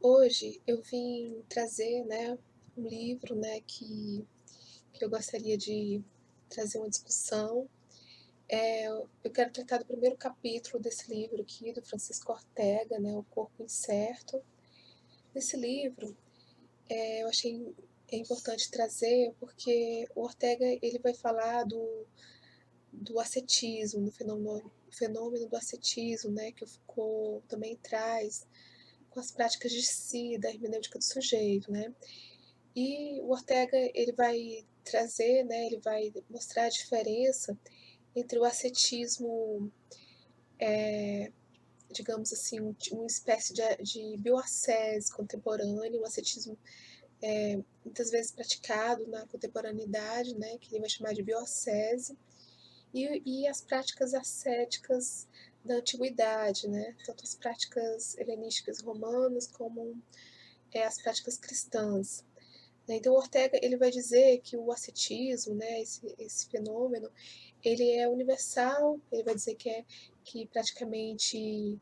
Hoje eu vim trazer, né, um livro, né, que eu gostaria de trazer uma discussão. Eu quero tratar do primeiro capítulo desse livro aqui, do Francisco Ortega, né, O Corpo Incerto. Nesse livro, eu achei importante trazer porque o Ortega ele vai falar do ascetismo, do fenômeno do ascetismo, né, que o Foucault também traz com as práticas de si, da hermenêutica do sujeito, né. E o Ortega ele vai trazer, né, ele vai mostrar a diferença entre o ascetismo, digamos assim, uma espécie de bioascese contemporânea, um ascetismo muitas vezes praticado na contemporaneidade, né, que ele vai chamar de bioascese, e as práticas ascéticas da antiguidade, né, tanto as práticas helenísticas romanas como as práticas cristãs. Né. Então, Ortega ele vai dizer que o ascetismo, né, esse fenômeno, ele é universal, ele vai dizer que praticamente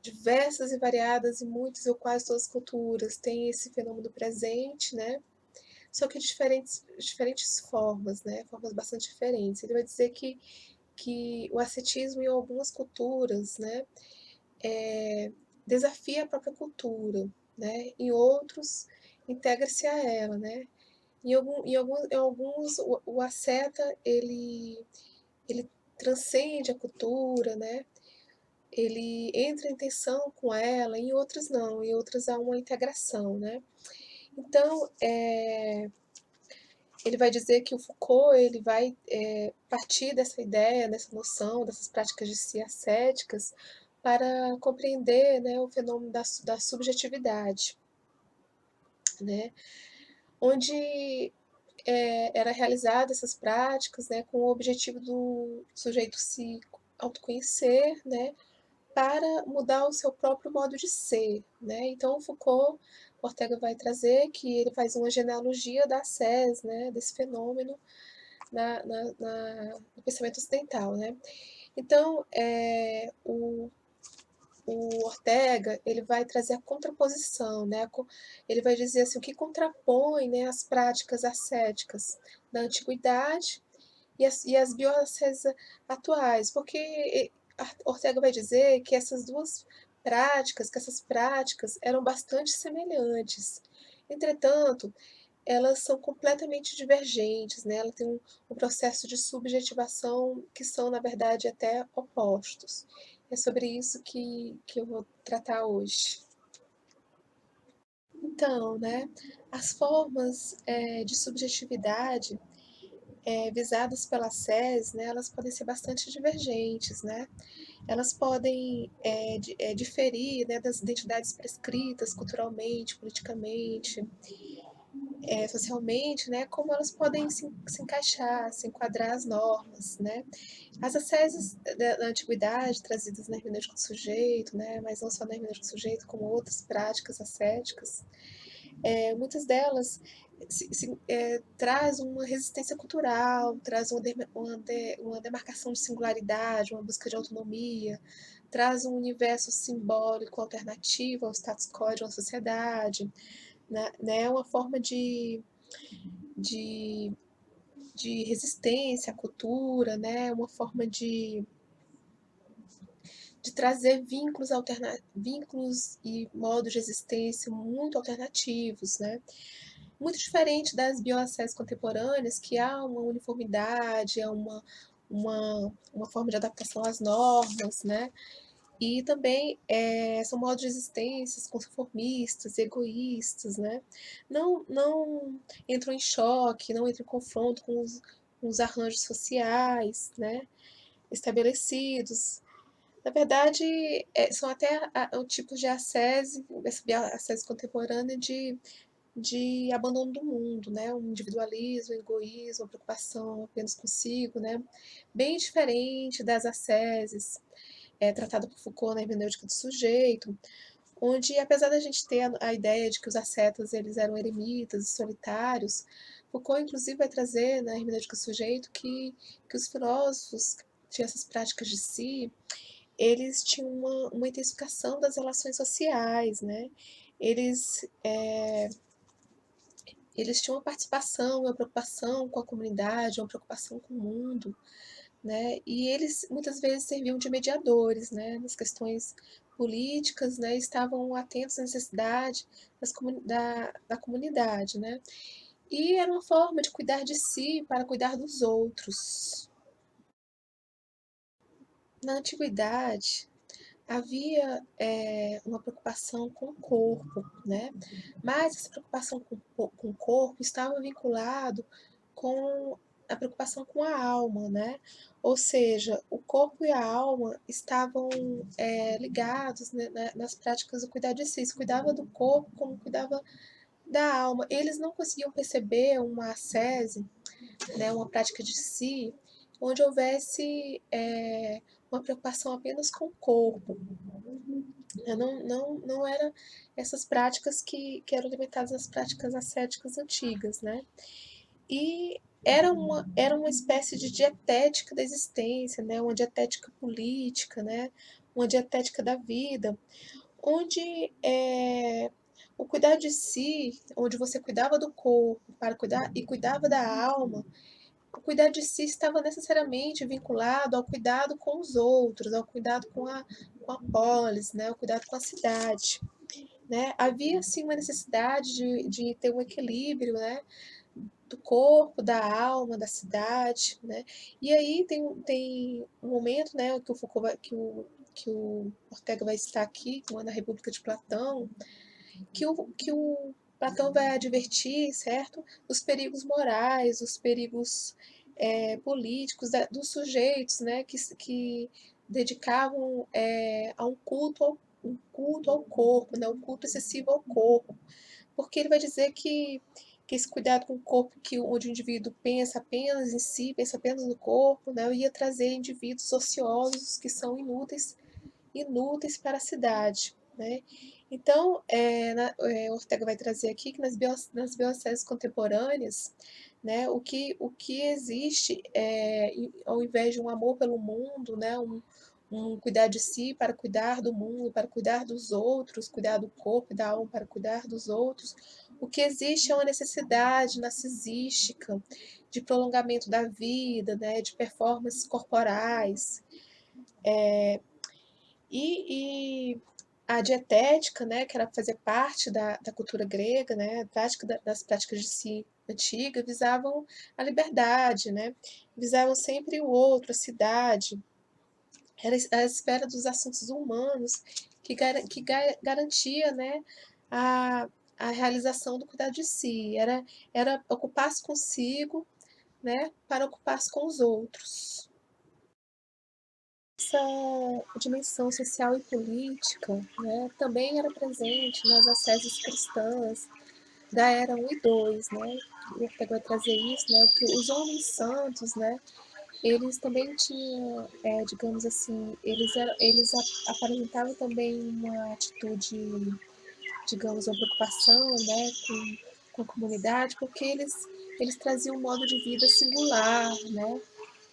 diversas e variadas e muitas ou quase todas as culturas têm esse fenômeno presente, né, só que de diferentes formas, né, formas bastante diferentes. Ele vai dizer que o ascetismo em algumas culturas, né, desafia a própria cultura, né, em outros integra-se a ela, né. Em alguns o asceta ele transcende a cultura, né, ele entra em tensão com ela, em outras não, em outras há uma integração, né. Então, ele vai dizer que o Foucault ele vai, partir dessa ideia, dessa noção, dessas práticas de si ascéticas, para compreender, né, o fenômeno da subjetividade, né, onde era realizada essas práticas, né, com o objetivo do sujeito se autoconhecer, né, para mudar o seu próprio modo de ser, né. Então Foucault, Ortega vai trazer que ele faz uma genealogia da ascese, né, desse fenômeno no pensamento ocidental, né. Então, o Ortega ele vai trazer a contraposição, né, ele vai dizer assim, o que contrapõe, né, as práticas ascéticas da antiguidade e as bioasceses atuais, porque Ortega vai dizer que essas práticas eram bastante semelhantes. Entretanto, elas são completamente divergentes, né? Ela tem um processo de subjetivação que são, na verdade, até opostos. É sobre isso que eu vou tratar hoje. Então, né, as formas de subjetividade visadas pela SES, né, elas podem ser bastante divergentes, né? Elas podem diferir, né, das identidades prescritas culturalmente, politicamente, socialmente, né, como elas podem se encaixar, se enquadrar às normas, né. As asceses da antiguidade, trazidas na hermenêutica do sujeito, né, mas não só na hermenêutica do sujeito, como outras práticas ascéticas, muitas delas traz uma resistência cultural, traz uma demarcação de singularidade, uma busca de autonomia, traz um universo simbólico alternativo ao status quo de uma sociedade, né, uma forma de, de resistência à cultura, né, uma forma de trazer vínculos e modos de existência muito alternativos, né? Muito diferente das bioasséias contemporâneas, que há uma uniformidade, há uma forma de adaptação às normas, né? E também são modos de existências conformistas, egoístas, né? Não entram em choque, não entram em confronto com os arranjos sociais, né? Estabelecidos. Na verdade, são até o tipo de ascese, essa ascese contemporânea de abandono do mundo, né? Um individualismo, um egoísmo, uma preocupação apenas consigo, né? Bem diferente das asceses tratada por Foucault na hermenêutica do sujeito, onde, apesar da gente ter a ideia de que os ascetas eles eram eremitas e solitários, Foucault, inclusive, vai trazer na hermenêutica do sujeito que os filósofos que tinham essas práticas de si, eles tinham uma intensificação das relações sociais, né? Eles, eles tinham uma participação, uma preocupação com a comunidade, uma preocupação com o mundo, né? E eles muitas vezes serviam de mediadores, né? Nas questões políticas, né? Estavam atentos à necessidade da comunidade, né? E era uma forma de cuidar de si para cuidar dos outros. Na antiguidade, havia uma preocupação com o corpo, né? Mas essa preocupação com o corpo estava vinculado com a preocupação com a alma, né? Ou seja, o corpo e a alma estavam ligados, né, nas práticas do cuidar de si. Se cuidava do corpo como cuidava da alma. Eles não conseguiam perceber uma ascese, né, uma prática de si, onde houvesse uma preocupação apenas com o corpo. Não eram essas práticas que eram limitadas às práticas ascéticas antigas, né? E era uma espécie de dietética da existência, né? Uma dietética política, né? Uma dietética da vida, onde o cuidar de si, onde você cuidava do corpo para cuidar e cuidava da alma, o cuidar de si estava necessariamente vinculado ao cuidado com os outros, ao cuidado com a polis, né? Ao cuidado com a cidade. Né? Havia sim uma necessidade de ter um equilíbrio, né? Do corpo, da alma, da cidade, né? E aí tem um momento, né, que o Foucault que o Ortega vai estar aqui, na República de Platão, que o Platão vai advertir, certo? Os perigos morais, os perigos políticos dos sujeitos, né, que dedicavam a um culto ao corpo, né, um culto excessivo ao corpo, porque ele vai dizer que esse cuidado com o corpo, onde o indivíduo pensa apenas em si, pensa apenas no corpo, né, ia trazer indivíduos ociosos que são inúteis para a cidade, né? Então, Ortega vai trazer aqui que nas bioasséias contemporâneas, né, o que existe ao invés de um amor pelo mundo, né, um cuidar de si para cuidar do mundo, para cuidar dos outros, cuidar do corpo e da alma para cuidar dos outros, o que existe é uma necessidade narcisística de prolongamento da vida, né, de performances corporais, e a dietética, né, que era fazer parte da cultura grega, né, das práticas de si antiga, visavam a liberdade, né, visavam sempre o outro, a cidade, era a esfera dos assuntos humanos que garantia, né, a, a realização do cuidado de si, era ocupar-se consigo, né, para ocupar-se com os outros. Essa dimensão social e política, né, também era presente nas asceses cristãs da era 1 e 2, né? O Ortega vai trazer isso, né? Que os homens santos, né? Eles também tinham, digamos assim, eles aparentavam também uma atitude, digamos, uma preocupação, né? Com a comunidade, porque eles traziam um modo de vida singular, né?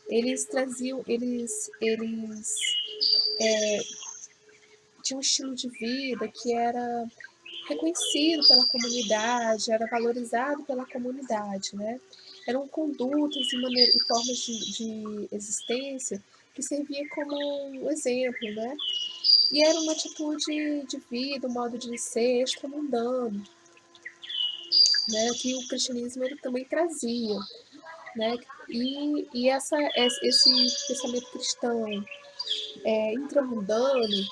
Eles tinham um estilo de vida que era reconhecido pela comunidade, era valorizado pela comunidade, né? Eram condutas e formas de existência que servia como um exemplo, né? E era uma atitude de vida, um modo de ser extramundano, né? Que o cristianismo ele também trazia, né? E esse pensamento cristão intramundano,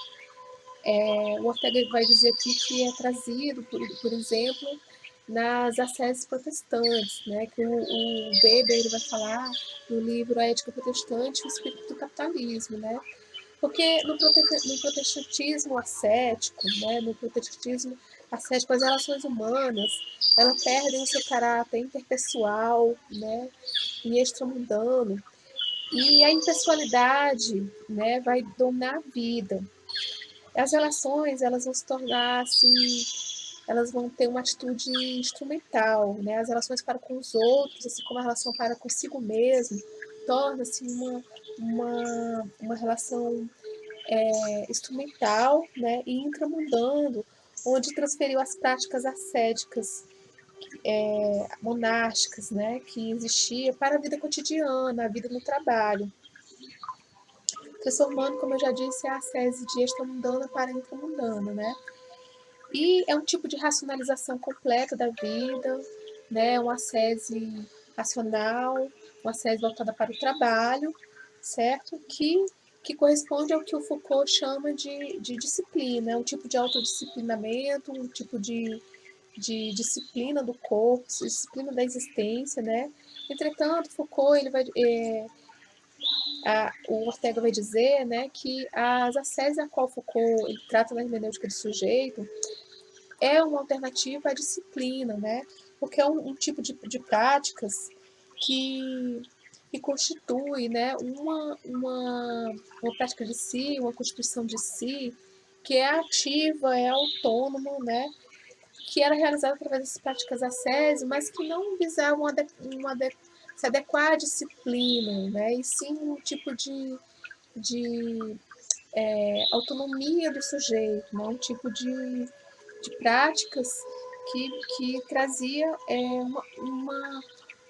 o Ortega vai dizer aqui que é trazido, por exemplo, nas asceses protestantes, né, que o Weber ele vai falar no livro A Ética Protestante e o Espírito do Capitalismo, né, porque no protestantismo ascético, né, no protestantismo ascético, as relações humanas, elas perdem o seu caráter interpessoal, né, e extramundano, e a impessoalidade, né, vai dominar a vida. As relações, elas vão se tornar assim, elas vão ter uma atitude instrumental, né? As relações para com os outros, assim como a relação para consigo mesmo, torna-se uma relação instrumental, né, e intramundano, onde transferiu as práticas ascéticas, monásticas, né, que existia para a vida cotidiana, a vida no trabalho, transformando, como eu já disse, a ascese de extramundana para intramundana, né? E é um tipo de racionalização completa da vida, né? Uma ascese racional, uma ascese voltada para o trabalho, certo? Que corresponde ao que o Foucault chama de disciplina, um tipo de autodisciplinamento, um tipo de disciplina do corpo, disciplina da existência, né? Entretanto, Foucault ele vai, o Ortega vai dizer, né, que as ascese a qual Foucault ele trata na hermenêutica do sujeito é uma alternativa à disciplina, né? Porque é um tipo de práticas que, que constitui, né, uma prática de si, uma constituição de si, que é ativa, é autônoma, né? Que era realizada através das práticas ascese, mas que não visavam se adequar à disciplina, né? E sim um tipo de autonomia do sujeito, né? Um tipo de práticas que trazia uma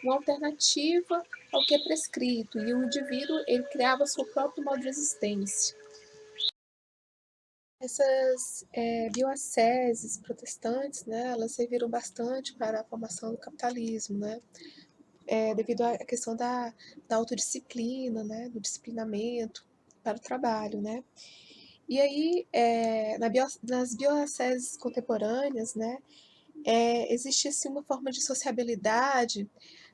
alternativa ao que é prescrito, e o indivíduo ele criava seu próprio modo de existência. Essas bioasceses protestantes, né, elas serviram bastante para a formação do capitalismo, né, devido à questão da autodisciplina, né, do disciplinamento para o trabalho, né. E aí, nas bioasceses contemporâneas, né, existe assim, uma forma de sociabilidade,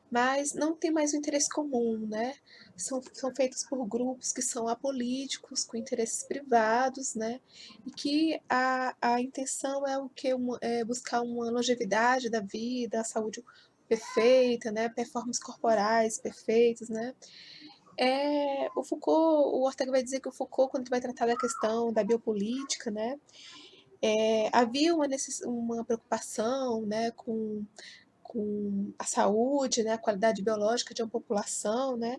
mas não tem mais o interesse comum, né? São feitos por grupos que são apolíticos, com interesses privados, né? E que a intenção é o que é buscar uma longevidade da vida, a saúde perfeita, né? Performances corporais perfeitas, né? O Foucault, o Ortega vai dizer que o Foucault, quando vai tratar da questão da biopolítica, né? Havia uma preocupação, né, com a saúde, né, a qualidade biológica de uma população, né,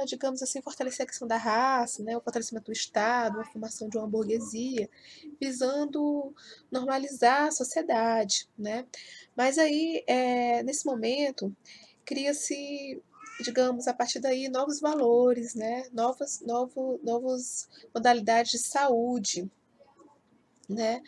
digamos assim, fortalecer a questão da raça, né, o fortalecimento do Estado, a formação de uma burguesia, visando normalizar a sociedade, né. Mas aí, nesse momento, cria-se, digamos, a partir daí, novos valores, né, novos modalidades de saúde, né,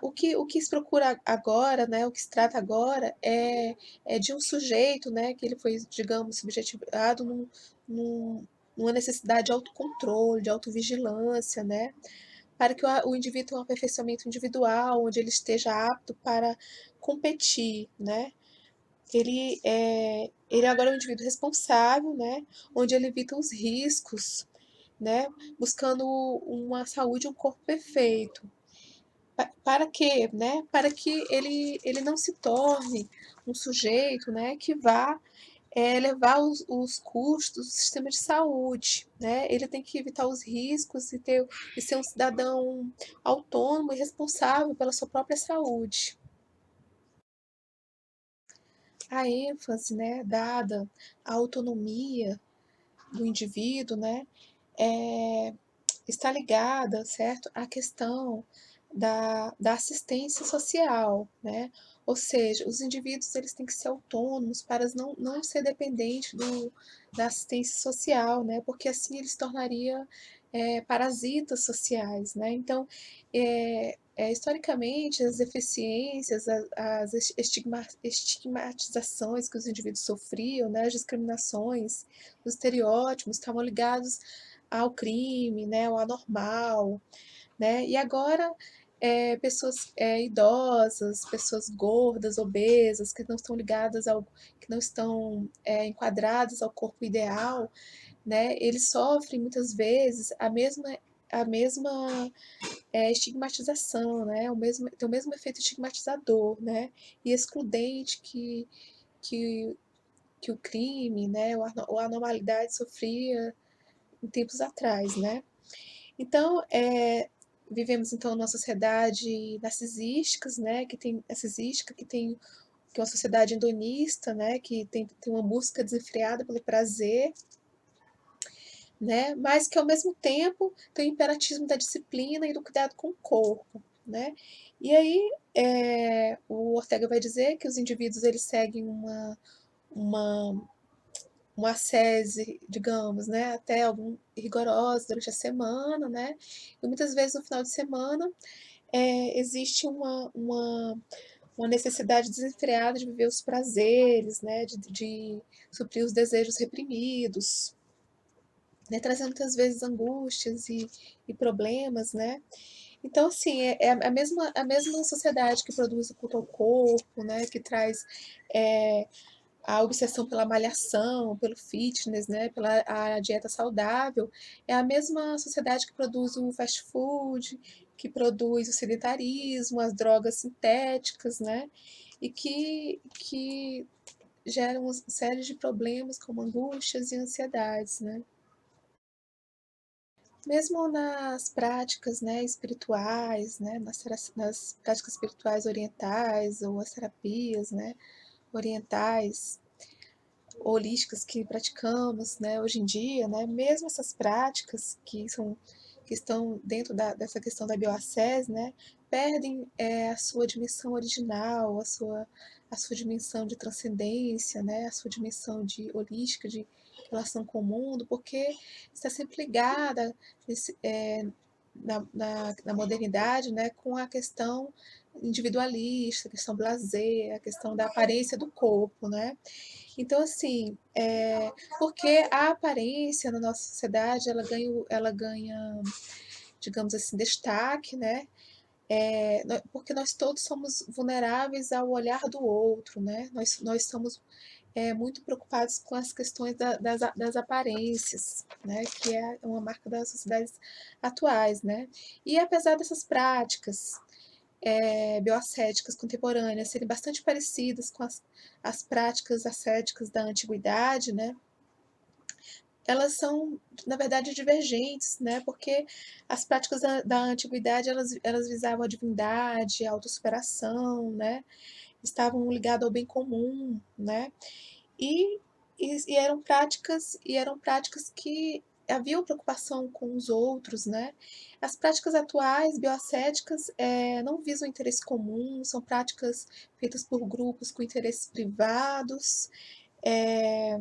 o que se procura agora, né, o que se trata agora é de um sujeito, né, que ele foi, digamos, subjetivado numa necessidade de autocontrole, de autovigilância, né, para que o indivíduo tenha um aperfeiçoamento individual, onde ele esteja apto para competir, né. Ele agora é um indivíduo responsável, né, onde ele evita os riscos, né, buscando uma saúde e um corpo perfeito. Para quê? Né? Para que ele não se torne um sujeito, né, que vá levar os custos do sistema de saúde. Né? Ele tem que evitar os riscos e ser um cidadão autônomo e responsável pela sua própria saúde. A ênfase, né, dada à autonomia do indivíduo, né, é, está ligada, certo, à questão da assistência social, né? Ou seja, os indivíduos eles têm que ser autônomos para não ser dependentes da assistência social, né? Porque assim eles se tornariam parasitas sociais, né? Então, historicamente, as deficiências, as estigmatizações que os indivíduos sofriam, né? As discriminações, os estereótipos estavam ligados ao crime, né? Ao anormal, né? E agora, pessoas idosas, pessoas gordas, obesas, que não estão que não estão enquadradas ao corpo ideal, né? Eles sofrem muitas vezes a mesma estigmatização, né? Tem o mesmo efeito estigmatizador, né? E excludente que, que o crime, né? Ou a anormalidade sofria em tempos atrás, né? Então, vivemos então numa sociedade narcisística, né, que é uma sociedade hedonista, né, que tem uma busca desenfreada pelo prazer, né, mas que ao mesmo tempo tem o imperatismo da disciplina e do cuidado com o corpo, né. E aí, o Ortega vai dizer que os indivíduos eles seguem uma uma ascese, digamos, né, até algum rigorosa durante a semana, né, e muitas vezes no final de semana, existe uma necessidade desenfreada de viver os prazeres, né, de suprir os desejos reprimidos, né, trazendo muitas vezes angústias e problemas, né. Então, assim, é a mesma sociedade que produz o culto ao corpo, né, que traz, a obsessão pela malhação, pelo fitness, né, pela a dieta saudável, é a mesma sociedade que produz o fast food, que produz o sedentarismo, as drogas sintéticas, né, e que geram uma série de problemas como angústias e ansiedades, né. Mesmo nas práticas, né, espirituais, né, nas práticas espirituais orientais ou as terapias, né, orientais, holísticas que praticamos, né, hoje em dia, né, mesmo essas práticas que estão dentro dessa questão da bioascese, né, perdem a sua dimensão original, a sua dimensão de transcendência, né, a sua dimensão de holística, de relação com o mundo, porque está sempre ligada na modernidade, né, com a questão individualista, a questão blasé, a questão da aparência do corpo, né? Então, assim, porque a aparência na nossa sociedade, ela ganha, digamos assim, destaque, né? Porque nós todos somos vulneráveis ao olhar do outro, né? Nós somos muito preocupados com as questões das aparências, né? Que é uma marca das sociedades atuais, né? E apesar dessas práticas bioascéticas contemporâneas serem bastante parecidas com as práticas ascéticas da antiguidade, né? Elas são, na verdade, divergentes, né? Porque as práticas da antiguidade elas visavam a divindade, a autossuperação, né? Estavam ligadas ao bem comum, né? E, e eram práticas que haviam preocupação com os outros, né? As práticas atuais, bioascéticas, não visam interesse comum, são práticas feitas por grupos com interesses privados, é,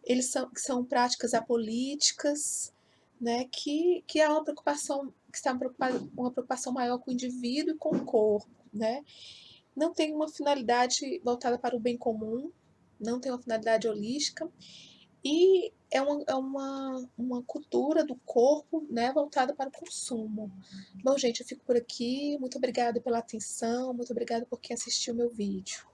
eles são práticas apolíticas, né? Que há que está uma preocupação maior com o indivíduo e com o corpo, né? Não tem uma finalidade voltada para o bem comum, não tem uma finalidade holística, e é uma cultura do corpo, né, voltada para o consumo. Bom, gente, eu fico por aqui. Muito obrigada pela atenção, muito obrigada por quem assistiu meu vídeo.